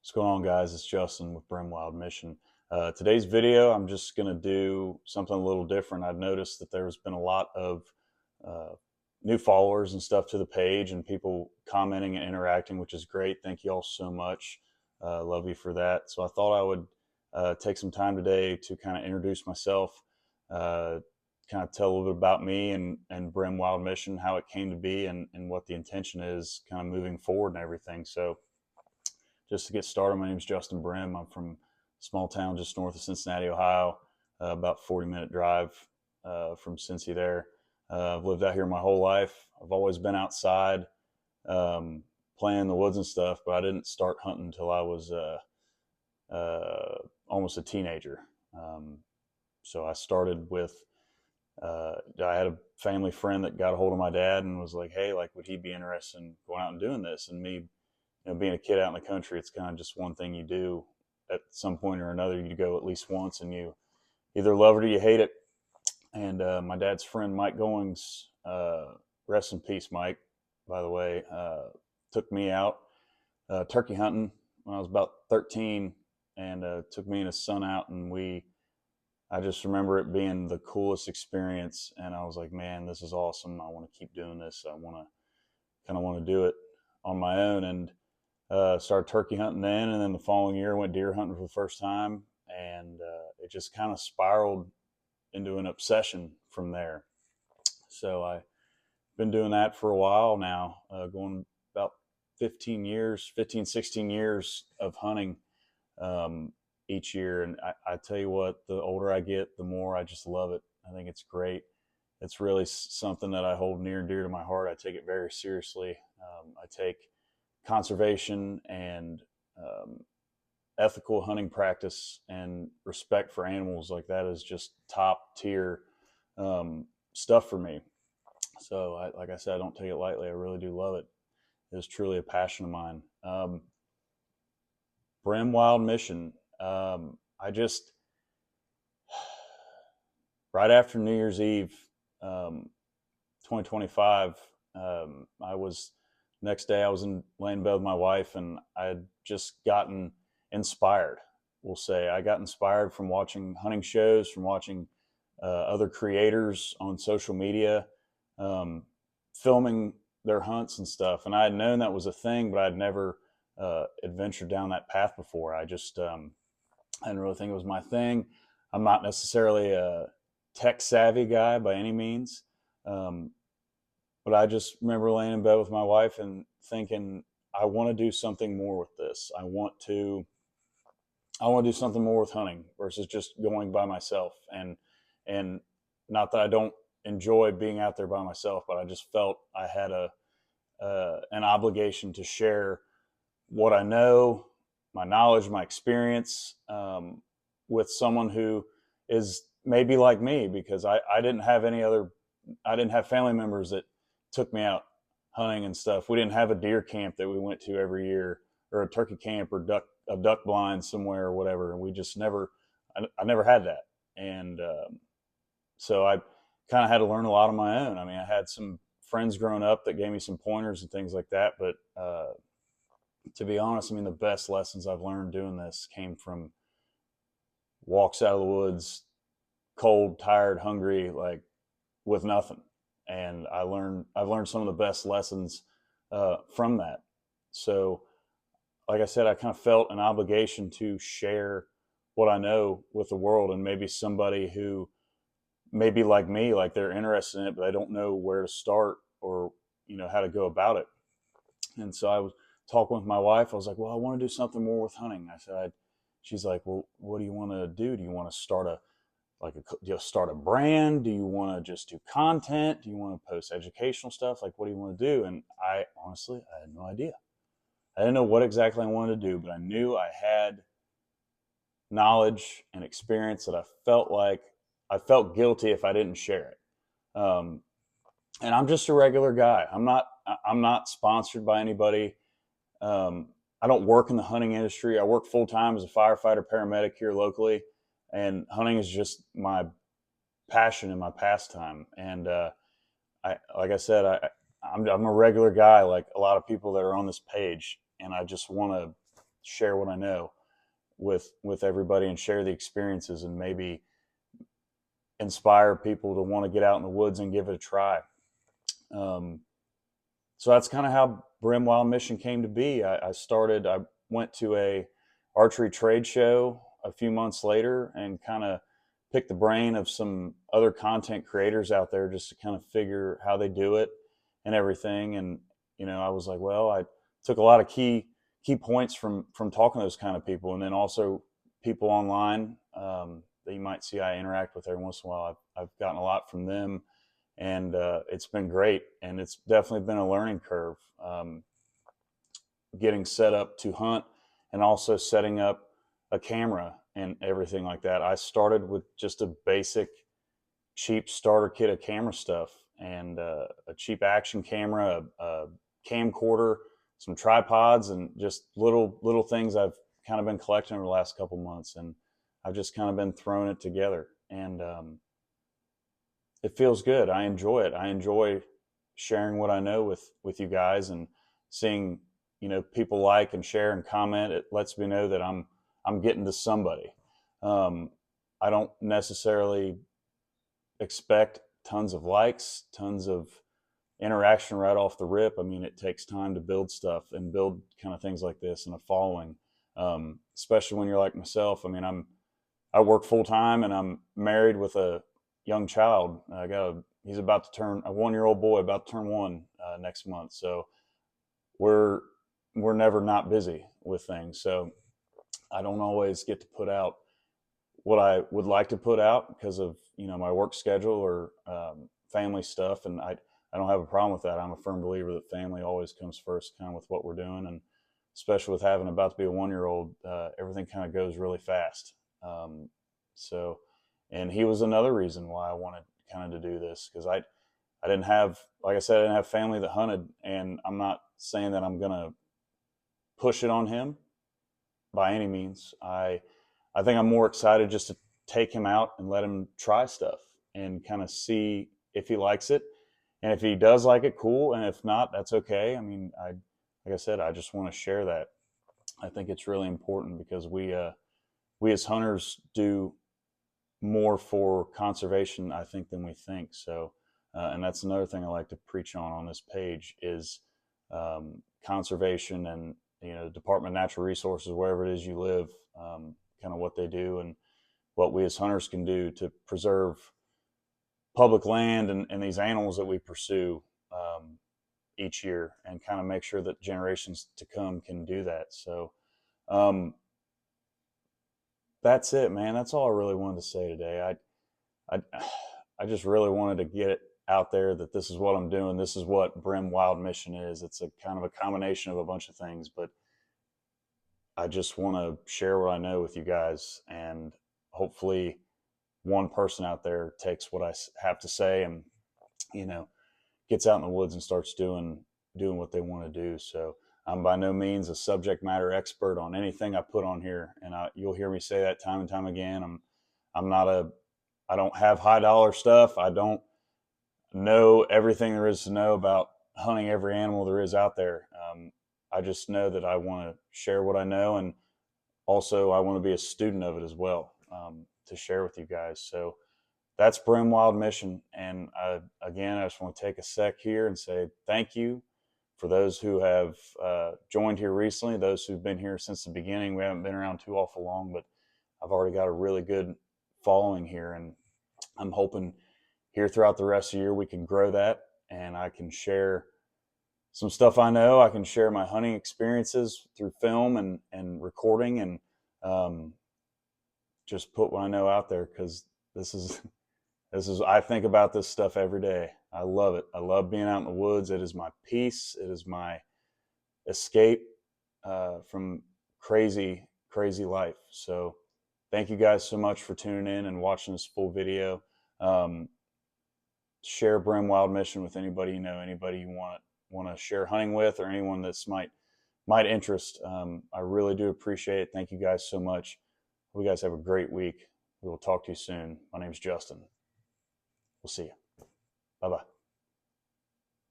What's going on, guys? It's Justin with Brehm Wild Mission. Today's video, I'm just going to do something a little different. I've noticed that there's been a lot of uh, new followers and stuff to the page and people commenting and interacting, which is great. Thank you all so much. Love you for that. So I thought I would take some time today to kind of introduce myself, uh, kind of tell a little bit about me and Brehm Wild Mission, how it came to be, and what the intention is kind of moving forward and everything. So just to get started, my name is Justin Brehm. I'm from a small town just north of Cincinnati, Ohio, about 40-minute drive from Cincy there. I've lived out here my whole life. I've always been outside playing in the woods and stuff, but I didn't start hunting until I was almost a teenager. So I started with, I had a family friend that got a hold of my dad and was like, hey, like, would he be interested in going out and doing this? And me, being a kid out in the country, it's kind of just one thing you do at some point or another. You go at least once and you either love it or you hate it. And my dad's friend, Mike Goings, rest in peace, Mike, by the way, took me out turkey hunting when I was about 13 and took me and his son out. And I just remember it being the coolest experience. And I was like, man, this is awesome. I want to keep doing this. I kind of want to do it on my own. And started turkey hunting then, and then the following year went deer hunting for the first time, and it just kind of spiraled into an obsession from there. So I've been doing that for a while now, going about 16 years of hunting each year. And I tell you what, the older I get, the more I just love it. I think it's great. It's really something that I hold near and dear to my heart. I take it very seriously. I take conservation and ethical hunting practice and respect for animals, like that is just top tier stuff for me. So like I said, I don't take it lightly. I really do love it. It is truly a passion of mine. Brehm Wild Mission. I just, right after New Year's Eve, 2025, next day I was laying in bed with my wife, and I had just gotten inspired. We'll say I got inspired from watching hunting shows, from watching other creators on social media, filming their hunts and stuff. And I had known that was a thing, but I'd never adventured down that path before. I just I didn't really think it was my thing. I'm not necessarily a tech savvy guy by any means. But I just remember laying in bed with my wife and thinking, I want to do something more with this. I want to do something more with hunting versus just going by myself. And not that I don't enjoy being out there by myself, but I just felt I had an obligation to share what I know, my knowledge, my experience, with someone who is maybe like me, because I didn't have I didn't have family members that took me out hunting and stuff. We didn't have a deer camp that we went to every year, or a turkey camp, or a duck blind somewhere or whatever. And we just I never had that. And so I kind of had to learn a lot on my own. I mean, I had some friends growing up that gave me some pointers and things like that. But to be honest, I mean, the best lessons I've learned doing this came from walks out of the woods, cold, tired, hungry, like with nothing. And I've learned some of the best lessons from that. So, like I said, I kind of felt an obligation to share what I know with the world, and maybe somebody who may be like me, like they're interested in it, but they don't know where to start, or how to go about it. And so I was talking with my wife. I was like, well, I want to do something more with hunting. I said, she's like, well, what do you want to do? Do you want to start start a brand? Do you want to just do content? Do you want to post educational stuff? Like, what do you want to do? And I honestly, I had no idea. I didn't know what exactly I wanted to do, but I knew I had knowledge and experience that I felt guilty if I didn't share it. And I'm just a regular guy. I'm not sponsored by anybody. I don't work in the hunting industry. I work full time as a firefighter paramedic here locally, and hunting is just my passion and my pastime. And like I said, I'm a regular guy, like a lot of people that are on this page, and I just want to share what I know with everybody and share the experiences and maybe inspire people to want to get out in the woods and give it a try. Um, so that's kind of how Brehm Wild Mission came to be. I went to a archery trade show a few months later and kind of picked the brain of some other content creators out there just to kind of figure how they do it and everything. And, I was like, well, I took a lot of key points from talking to those kind of people. And then also people online that you might see I interact with every once in a while. I've gotten a lot from them, and it's been great. And it's definitely been a learning curve, getting set up to hunt and also setting up a camera and everything like that. I started with just a basic cheap starter kit of camera stuff and a cheap action camera, a camcorder, some tripods, and just little things I've kind of been collecting over the last couple months. And I've just kind of been throwing it together, and it feels good. I enjoy it. I enjoy sharing what I know with you guys and seeing, people like and share and comment. It lets me know that I'm getting to somebody. I don't necessarily expect tons of likes, tons of interaction right off the rip. I mean, it takes time to build stuff and build kind of things like this and a following, especially when you're like myself. I mean, I work full time and I'm married with a young child. He's about to turn a 1-year-old boy, about to turn one next month. So we're never not busy with things. So I don't always get to put out what I would like to put out because of my work schedule or family stuff, and I don't have a problem with that. I'm a firm believer that family always comes first, kind of with what we're doing, and especially with having about to be a 1-year-old, everything kind of goes really fast. And he was another reason why I wanted kind of to do this, because I didn't have, like I said, I didn't have family that hunted, and I'm not saying that I'm gonna push it on him by any means. I think I'm more excited just to take him out and let him try stuff and kind of see if he likes it. And if he does like it, cool. And if not, that's okay. I mean, like I said, I just want to share that. I think it's really important because we as hunters do more for conservation, I think, than we think. So, and that's another thing I like to preach on this page is conservation and, Department of Natural Resources, wherever it is you live, kind of what they do and what we as hunters can do to preserve public land and these animals that we pursue each year, and kind of make sure that generations to come can do that. So that's it, man. That's all I really wanted to say today. I just really wanted to get it out there that this is what I'm doing. This is what Brehm Wild Mission is. It's a kind of a combination of a bunch of things, but I just want to share what I know with you guys, and hopefully one person out there takes what I have to say and, gets out in the woods and starts doing what they want to do. So I'm by no means a subject matter expert on anything I put on here. And you'll hear me say that time and time again. I don't have high dollar stuff. I don't know everything there is to know about hunting every animal there is out there. I just know that I want to share what I know, and also I want to be a student of it as well, to share with you guys. So that's Brehm Wild Mission. And again, I just want to take a sec here and say thank you for those who have joined here recently, those who've been here since the beginning. We haven't been around too awful long, but I've already got a really good following here, and I'm hoping here throughout the rest of the year we can grow that, and I can share some stuff I know. I can share my hunting experiences through film and recording, and just put what I know out there, because this is I think about this stuff every day. I love it. I love being out in the woods. It is my peace. It is my escape from crazy life. So thank you guys so much for tuning in and watching this full video. Share Brehm Wild Mission with anybody you know, anybody you want to share hunting with, or anyone that's might interest. I really do appreciate it. Thank you guys so much. Hope you guys have a great week. We will talk to you soon. My name's Justin. We'll see you. Bye-bye.